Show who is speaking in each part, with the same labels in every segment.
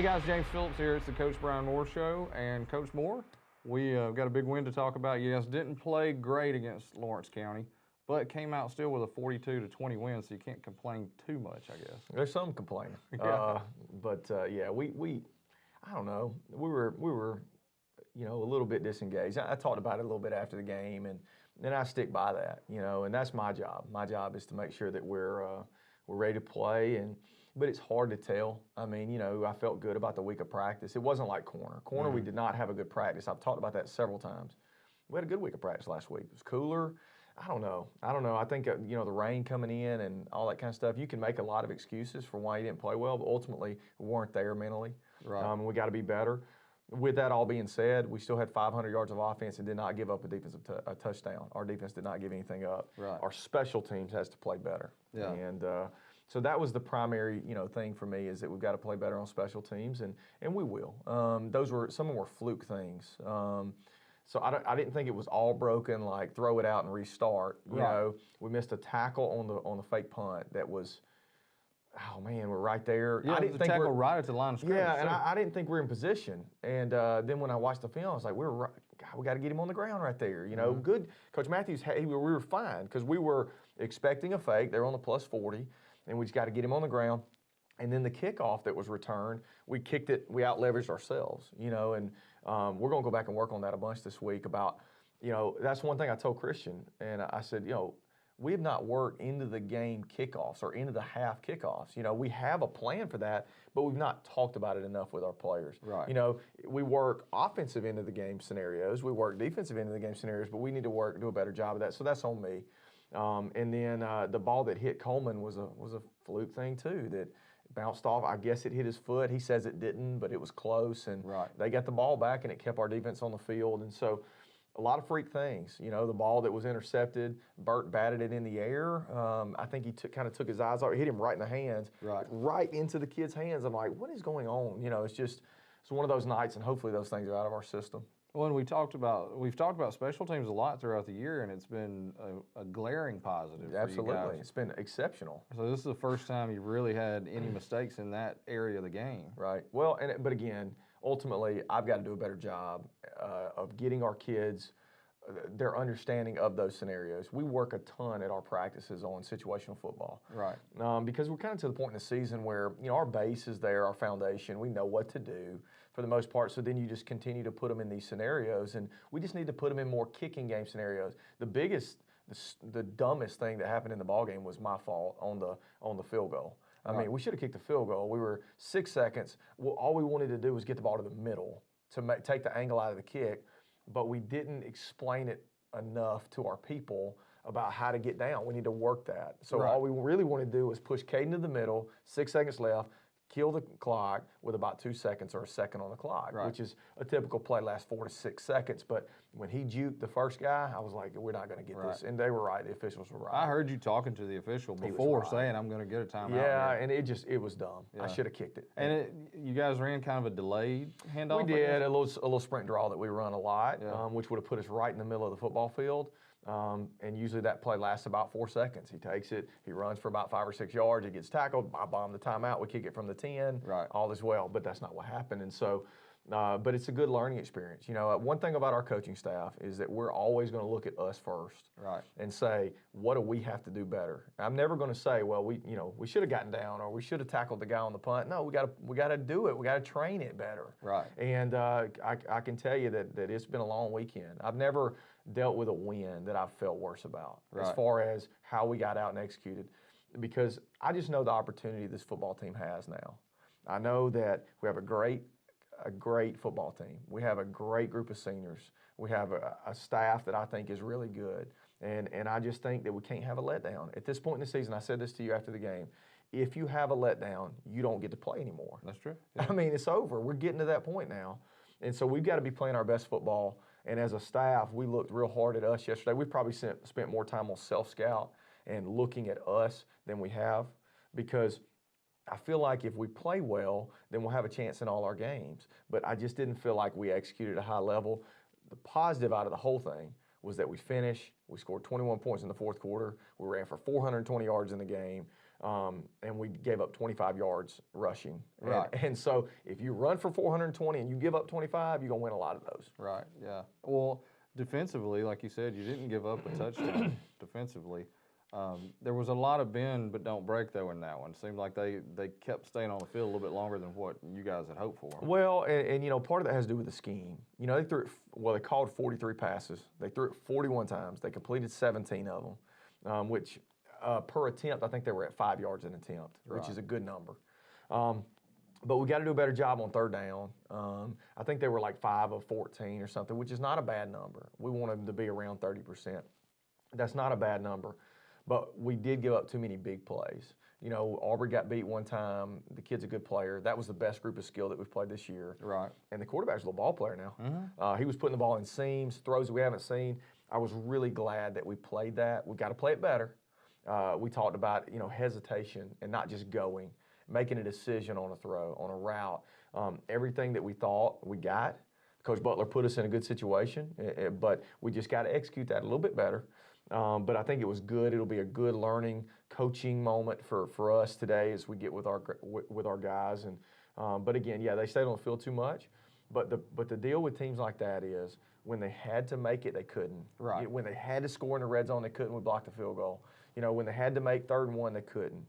Speaker 1: Hey guys, James Phillips here. It's the Coach Brian Moore Show. And Coach Moore, we got a big win to talk about. You guys didn't play great against Lawrence County, but came out still with a 42-20 win, so you can't complain too much, I guess.
Speaker 2: There's some complaining.
Speaker 1: Yeah.
Speaker 2: We I don't know. We were a little bit disengaged. I talked about it a little bit after the game, and I stick by that, and that's my job. My job is to make sure that we're ready to play, but it's hard to tell. I mean, I felt good about the week of practice. It wasn't like corner. We did not have a good practice. I've talked about that several times. We had a good week of practice last week. It was cooler. I don't know. I think, the rain coming in and all that kind of stuff, you can make a lot of excuses for why you didn't play well, but ultimately we weren't there mentally.
Speaker 1: Right.
Speaker 2: We got to be better. With that all being said, we still had 500 yards of offense and did not give up a touchdown. Our defense did not give anything up.
Speaker 1: Right.
Speaker 2: Our special teams has to play better.
Speaker 1: Yeah.
Speaker 2: And so that was the primary, thing for me, is that we've got to play better on special teams, and we will. Some of them were fluke things. So I didn't think it was all broken, like throw it out and restart. We missed a tackle on the fake punt that was, oh man, we're right there.
Speaker 1: Yeah,
Speaker 2: I didn't think
Speaker 1: tackle right at the line of scrimmage.
Speaker 2: Yeah, and I didn't think we were in position. And then when I watched the film, I was like, we got to get him on the ground right there. Good. Coach Matthews, we were fine because we were expecting a fake. They were on the plus 40, and we just got to get him on the ground. And then the kickoff that was returned, we kicked it, we out-leveraged ourselves, and we're going to go back and work on that a bunch this week about, that's one thing I told Christian, and I said, we have not worked into the game kickoffs or into the half kickoffs. We have a plan for that, but we've not talked about it enough with our players.
Speaker 1: Right.
Speaker 2: We work offensive into the game scenarios, we work defensive into the game scenarios, but we need to do a better job of that, so that's on me. And then the ball that hit Coleman was a fluke thing too, that bounced off. I guess it hit his foot. He says it didn't, but it was close. And
Speaker 1: right.
Speaker 2: They got the ball back, and it kept our defense on the field. And so a lot of freak things. The ball that was intercepted, Burt batted it in the air. I think he kind of took his eyes off. It hit him right in the hands, right into the kid's hands. I'm like, what is going on? It's one of those nights, and hopefully those things are out of our system.
Speaker 1: Well, and we've talked about special teams a lot throughout the year, and it's been a glaring positive.
Speaker 2: Absolutely,
Speaker 1: for you guys.
Speaker 2: It's been exceptional.
Speaker 1: So this is the first time you've really had any mistakes in that area of the game.
Speaker 2: Right. Well, but again, ultimately, I've got to do a better job of getting our kids their understanding of those scenarios. We work a ton at our practices on situational football.
Speaker 1: Right.
Speaker 2: Because we're kind of to the point in the season where, our base is there, our foundation, we know what to do for the most part, so then you just continue to put them in these scenarios, and we just need to put them in more kicking game scenarios. The dumbest thing that happened in the ballgame was my fault on the field goal. I mean, we should have kicked the field goal. We were 6 seconds. Well, all we wanted to do was get the ball to the middle to take the angle out of the kick, but we didn't explain it enough to our people about how to get down. We need to work that. So all we really want to do is push Caden to the middle, 6 seconds left, kill the clock with about 2 seconds or a second on the clock, which is a typical play, lasts 4 to 6 seconds. But when he juked the first guy, I was like, we're not going to get this. And they were right. The officials were right.
Speaker 1: I heard you talking to the official before saying, I'm going to get a timeout.
Speaker 2: Yeah, and it was dumb. Yeah. I should have kicked it.
Speaker 1: And you guys ran kind of a delayed handoff?
Speaker 2: We did, a little sprint draw that we run a lot, which would have put us right in the middle of the football field. And usually that play lasts about 4 seconds. He takes it, he runs for about 5 or 6 yards, he gets tackled, I bomb the timeout, we kick it from the 10, all is well. But that's not what happened. And so, but it's a good learning experience. One thing about our coaching staff is that we're always going to look at us first and say, what do we have to do better? I'm never going to say, well, we should have gotten down or we should have tackled the guy on the punt. No, we got to do it. We got to train it better.
Speaker 1: Right.
Speaker 2: And I can tell you that it's been a long weekend. I've never dealt with a win that I've felt worse about as far as how we got out and executed, because I just know the opportunity this football team has now. I know that we have a great football team. We have a great group of seniors. We have a staff that I think is really good. And I just think that we can't have a letdown. At this point in the season, I said this to you after the game, if you have a letdown, you don't get to play anymore.
Speaker 1: That's true.
Speaker 2: Yeah. I mean, it's over. We're getting to that point now. And so we've got to be playing our best football. And as a staff, we looked real hard at us yesterday. We probably spent more time on self-scout and looking at us than we have, because I feel like if we play well, then we'll have a chance in all our games. But I just didn't feel like we executed at a high level. The positive out of the whole thing was that we finished. We scored 21 points in the fourth quarter. We ran for 420 yards in the game. and we gave up 25 yards rushing.
Speaker 1: Right.
Speaker 2: And so if you run for 420 and you give up 25, you're going to win a lot of those.
Speaker 1: Right, yeah. Well, defensively, like you said, you didn't give up a touchdown defensively. There was a lot of bend but don't break, though, in that one. Seemed like they kept staying on the field a little bit longer than what you guys had hoped for.
Speaker 2: Well, and part of that has to do with the scheme. They threw it, they called 43 passes. They threw it 41 times. They completed 17 of them, which per attempt, I think they were at 5 yards an attempt, which is a good number. But we got to do a better job on third down. I think they were like 5 of 14 or something, which is not a bad number. We want them to be around 30%. That's not a bad number. But we did give up too many big plays. Aubrey got beat one time. The kid's a good player. That was the best group of skill that we've played this year.
Speaker 1: Right.
Speaker 2: And the quarterback's a little ball player now.
Speaker 1: Mm-hmm.
Speaker 2: He was putting the ball in seams, throws that we haven't seen. I was really glad that we played that. We've got to play it better. We talked about, hesitation and not just going, making a decision on a throw, on a route. Everything that we thought we got. Coach Butler put us in a good situation, but we just got to execute that a little bit better. But I think it was good. It'll be a good learning, coaching moment for us today as we get with our guys. And but again, yeah, they stayed on the field too much. But the deal with teams like that is when they had to make it, they couldn't.
Speaker 1: Right.
Speaker 2: When they had to score in the red zone, they couldn't. We blocked the field goal. When they had to make 3rd and 1, they couldn't.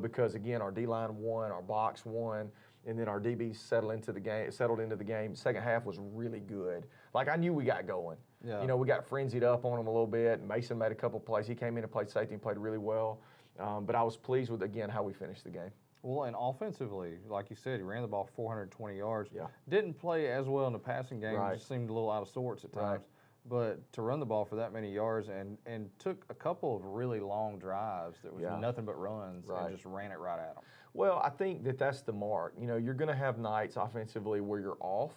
Speaker 2: Because again, our D-line won, our box won, and then our DBs settled into the game. Second half was really good. Like, I knew we got going.
Speaker 1: Yeah.
Speaker 2: We got frenzied up on them a little bit. Mason made a couple plays. He came in and played safety and played really well. But I was pleased with, again, how we finished the game.
Speaker 1: Well, and offensively, like you said, he ran the ball 420 yards.
Speaker 2: Yeah.
Speaker 1: Didn't play as well in the passing game.
Speaker 2: Right.
Speaker 1: Just seemed a little out of sorts at times.
Speaker 2: Right.
Speaker 1: But to run the ball for that many yards and took a couple of really long drives that was nothing but runs and just ran it right at them.
Speaker 2: Well, I think that's the mark. You're going to have nights offensively where you're off.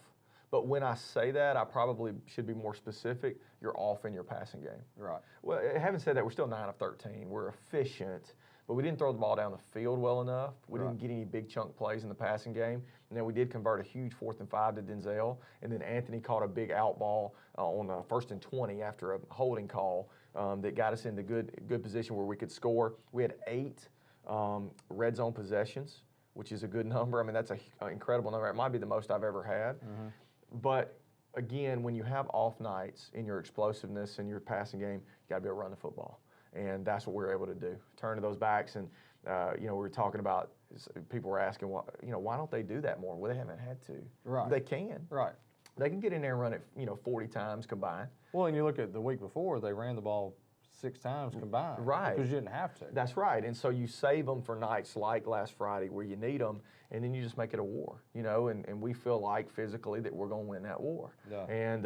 Speaker 2: But when I say that, I probably should be more specific. You're off in your passing game.
Speaker 1: Right.
Speaker 2: Well, having said that, we're still 9 of 13. We're efficient, but we didn't throw the ball down the field well enough. We didn't get any big chunk plays in the passing game. And then we did convert a huge 4th and 5 to Denzel. And then Anthony caught a big out ball on 1st and 20 after a holding call that got us into good position where we could score. We had 8 red zone possessions, which is a good number. I mean, that's an incredible number. It might be the most I've ever had. Mm-hmm. But again, when you have off nights in your explosiveness and your passing game, you got to be able to run the football. And that's what we were able to do. Turn to those backs, and we were talking about, people were asking, why don't they do that more? Well, they haven't had to.
Speaker 1: Right.
Speaker 2: They can.
Speaker 1: Right.
Speaker 2: They can get in there and run it, 40 times combined.
Speaker 1: Well, and you look at the week before, they ran the ball 6 times combined.
Speaker 2: Right.
Speaker 1: Because you didn't have to.
Speaker 2: That's right. And so you save them for nights like last Friday where you need them, and then you just make it a war, and we feel like physically that we're going to win that war.
Speaker 1: Yeah.
Speaker 2: And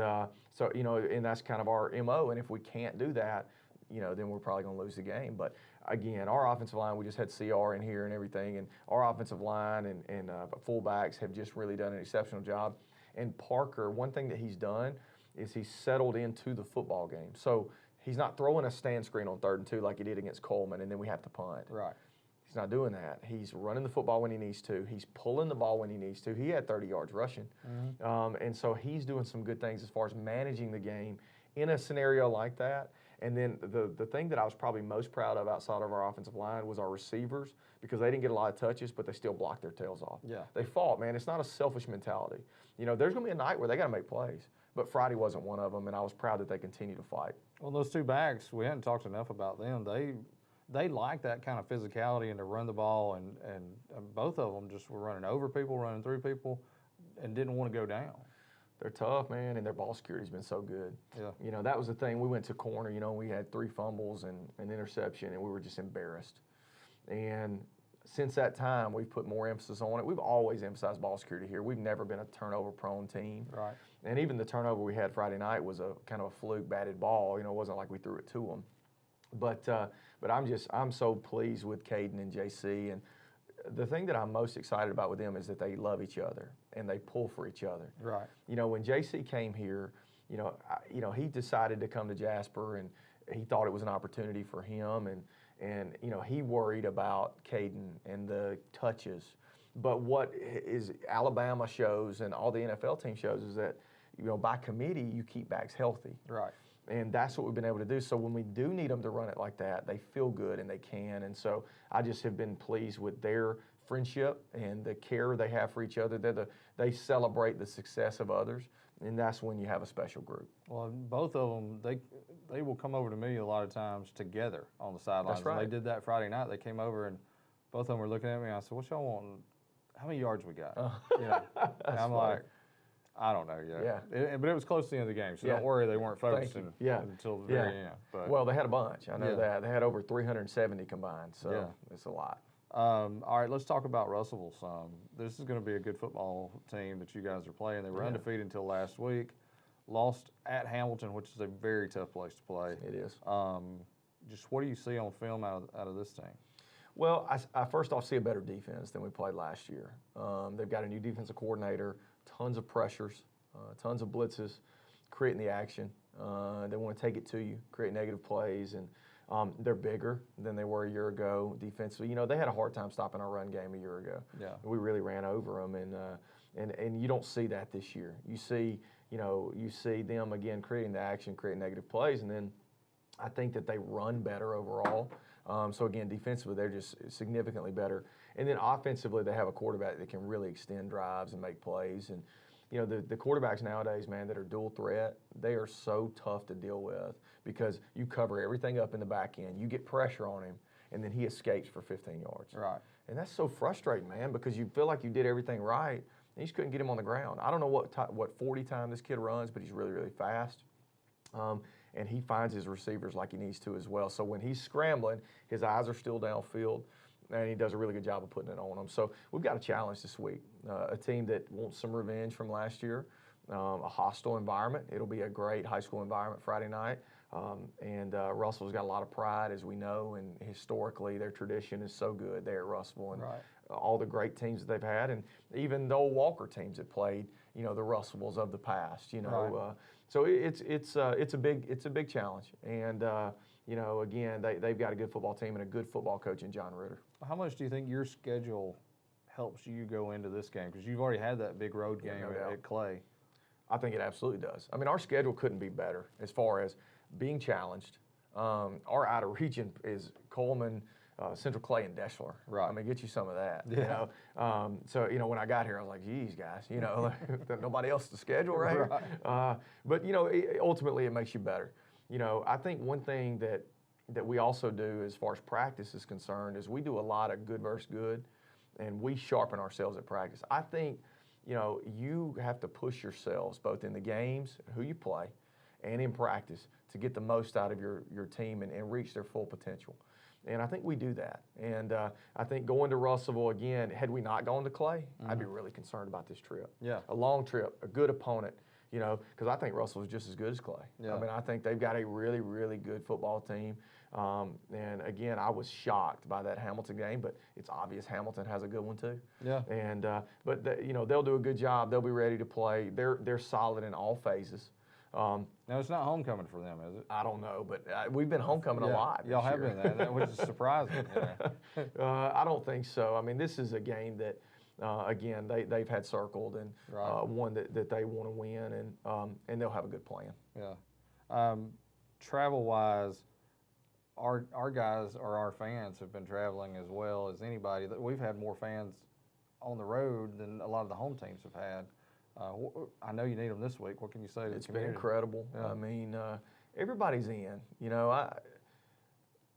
Speaker 2: so, and that's kind of our MO. And if we can't do that, then we're probably going to lose the game. But again, our offensive line, we just had CR in here and everything, and our offensive line and fullbacks have just really done an exceptional job. And Parker, one thing that he's done is he's settled into the football game. So he's not throwing a stand screen on 3rd and 2 like he did against Coleman, and then we have to punt.
Speaker 1: Right.
Speaker 2: He's not doing that. He's running the football when he needs to. He's pulling the ball when he needs to. He had 30 yards rushing. Mm-hmm. And so he's doing some good things as far as managing the game in a scenario like that. And then the thing that I was probably most proud of outside of our offensive line was our receivers, because they didn't get a lot of touches, but they still blocked their tails off.
Speaker 1: Yeah.
Speaker 2: They fought, man. It's not a selfish mentality. There's going to be a night where they got to make plays. But Friday wasn't one of them, and I was proud that they continued to fight.
Speaker 1: Well, those 2 backs, we hadn't talked enough about them. They like that kind of physicality and to run the ball, and both of them just were running over people, running through people, and didn't want to go down.
Speaker 2: They're tough, man, and their ball security's been so good.
Speaker 1: Yeah.
Speaker 2: That was the thing. We went to corner, we had 3 fumbles and an interception, and we were just embarrassed. And since that time, we've put more emphasis on it. We've always emphasized ball security here. We've never been a turnover-prone team.
Speaker 1: Right.
Speaker 2: And even the turnover we had Friday night was a kind of a fluke batted ball. It wasn't like we threw it to them. But I'm so pleased with Caden and JC. And the thing that I'm most excited about with them is that they love each other and they pull for each other.
Speaker 1: Right.
Speaker 2: When JC came here, he decided to come to Jasper, and he thought it was an opportunity for him, and he worried about Caden and the touches. But what is Alabama shows and all the NFL team shows is that by committee you keep backs healthy.
Speaker 1: Right.
Speaker 2: And that's what we've been able to do. So when we do need them to run it like that, they feel good and they can. And so I just have been pleased with their friendship and the care they have for each other. They celebrate the success of others, and that's when you have a special group.
Speaker 1: Well, both of them, they will come over to me a lot of times together on the sidelines.
Speaker 2: That's right.
Speaker 1: And they did that Friday night. They came over and both of them were looking at me. And I said, "What y'all want? How many yards we got?" You know, and I'm like, "I don't know yet."
Speaker 2: Yeah.
Speaker 1: But it was close to the end of the game, so don't worry, they weren't focusing until the very end. But,
Speaker 2: well, they had a bunch. I know that. They had over 370 combined, so it's a lot.
Speaker 1: All right, let's talk about Russellville some. This is going to be a good football team that you guys are playing. They were undefeated until last week. Lost at Hamilton, which is a very tough place to play.
Speaker 2: It is.
Speaker 1: Just what do you see on film out of this team?
Speaker 2: Well, I first off see a better defense than we played last year. They've got a new defensive coordinator, tons of pressures, tons of blitzes, creating the action. They want to take it to you, create negative plays, and they're bigger than they were a year ago defensively. You know, they had a hard time stopping our run game a year ago.
Speaker 1: Yeah.
Speaker 2: We really ran over them, and you don't see that this year. You see them again creating the action, creating negative plays, and then I think that they run better overall. So again, defensively, they're just significantly better. And then offensively, they have a quarterback that can really extend drives and make plays. And, you know, the quarterbacks nowadays, man, that are dual threat, they are so tough to deal with because you cover everything up in the back end. You get pressure on him, and then he escapes for 15 yards.
Speaker 1: Right.
Speaker 2: And that's so frustrating, man, because you feel like you did everything right, and you just couldn't get him on the ground. I don't know what 40 time this kid runs, but he's really, really fast. And he finds his receivers like he needs to as well. So when he's scrambling, his eyes are still downfield, and he does a really good job of putting it on them. So we've got a challenge this week, a team that wants some revenge from last year, a hostile environment. It'll be a great high school environment Friday night. And Russell's got a lot of pride, as we know, and historically their tradition is so good there at Russellville. And all the great teams that they've had, and even the old Walker teams that played, you know, the Russelvilles of the past, you know. So it's a big challenge, and you know, again, they've got a good football team and a good football coach in John Ritter.
Speaker 1: How much do you think your schedule helps you go into this game? Because you've already had that big road game at Clay.
Speaker 2: I think it absolutely does. I mean, our schedule couldn't be better as far as being challenged. Our out of region is Coleman, Central Clay, and Deschler. Right. I mean, get you some of that.
Speaker 1: Yeah.
Speaker 2: You know? So, you know, when I got here, I was like, geez, guys, you know, nobody else to schedule, right? But, you know, ultimately it makes you better. You know, I think one thing that we also do as far as practice is concerned is we do a lot of good versus good, and we sharpen ourselves at practice. I think, you know, you have to push yourselves both in the games, who you play, and in practice to get the most out of your team and reach their full potential. And I think we do that. And I think going to Russellville again, had we not gone to Clay, I'd be really concerned about this trip.
Speaker 1: Yeah.
Speaker 2: A long trip, a good opponent, you know, because I think Russellville's just as good as Clay.
Speaker 1: Yeah.
Speaker 2: I mean, I think they've got a really, really good football team. And again, I was shocked by that Hamilton game, but it's obvious Hamilton has a good one too.
Speaker 1: Yeah.
Speaker 2: And you know, they'll do a good job. They'll be ready to play. They're solid in all phases.
Speaker 1: Now, it's not homecoming for them, is it?
Speaker 2: I don't know, but we've been homecoming a lot.
Speaker 1: Y'all have been there, which is surprising.
Speaker 2: I don't think so. I mean, this is a game that, again, they've had circled and one that they want to win, and they'll have a good plan.
Speaker 1: Yeah. Travel-wise, our guys or our fans have been traveling as well as anybody. We've had more fans on the road than a lot of the home teams have had. I know you need them this week. What can you say to the community?
Speaker 2: It's been incredible. Yeah. I mean, everybody's in. You know,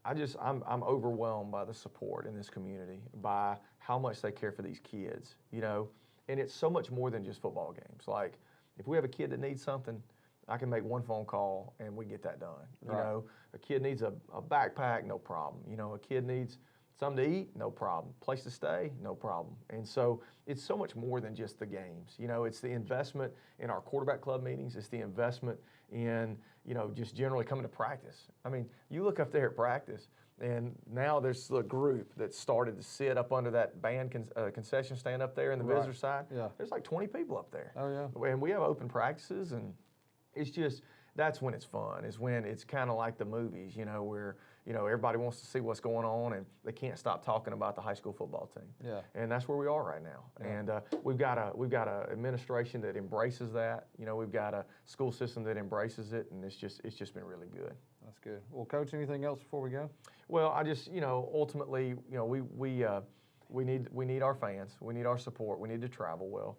Speaker 2: I'm overwhelmed by the support in this community, by how much they care for these kids. You know, and it's so much more than just football games. Like, if we have a kid that needs something, I can make one phone call and we get that done. You know, a kid needs a backpack, no problem. You know, a kid needs something to eat, no problem. Place to stay, no problem. And so it's so much more than just the games. You know, it's the investment in our quarterback club meetings. It's the investment in, you know, just generally coming to practice. I mean, you look up there at practice, and now there's a group that started to sit up under that band concession stand up there in the visitor side.
Speaker 1: Yeah.
Speaker 2: There's like 20 people up there.
Speaker 1: Oh, yeah.
Speaker 2: And we have open practices, and it's just, that's when it's fun. Is when it's kind of like the movies, where everybody wants to see what's going on and they can't stop talking about the high school football team.
Speaker 1: Yeah.
Speaker 2: And that's where we are right now.
Speaker 1: Yeah.
Speaker 2: And we've got a administration that embraces that. We've got a school system that embraces it, and it's just been really good.
Speaker 1: That's good. Well, Coach, anything else before we go?
Speaker 2: Well, I just ultimately we need our fans. We need our support. We need to travel well.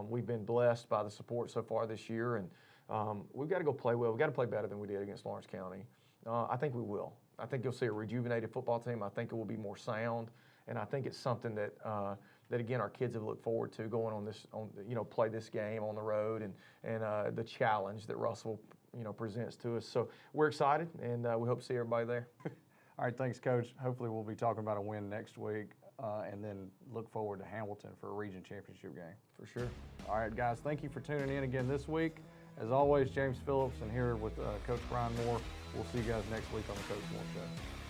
Speaker 2: We've been blessed by the support so far this year, and we've got to go play well. We've got to play better than we did against Lawrence County. I think we will. I think you'll see a rejuvenated football team. I think it will be more sound, and I think it's something that again our kids have looked forward to going play this game on the road and the challenge that Russellville presents to us. So we're excited, and we hope to see everybody there.
Speaker 1: All right, thanks, Coach. Hopefully we'll be talking about a win next week, and then look forward to Hamilton for a region championship game.
Speaker 2: For sure.
Speaker 1: All right, guys, thank you for tuning in again this week. As always, James Phillips, and here with Coach Brian Moore. We'll see you guys next week on the Coach Moore Show.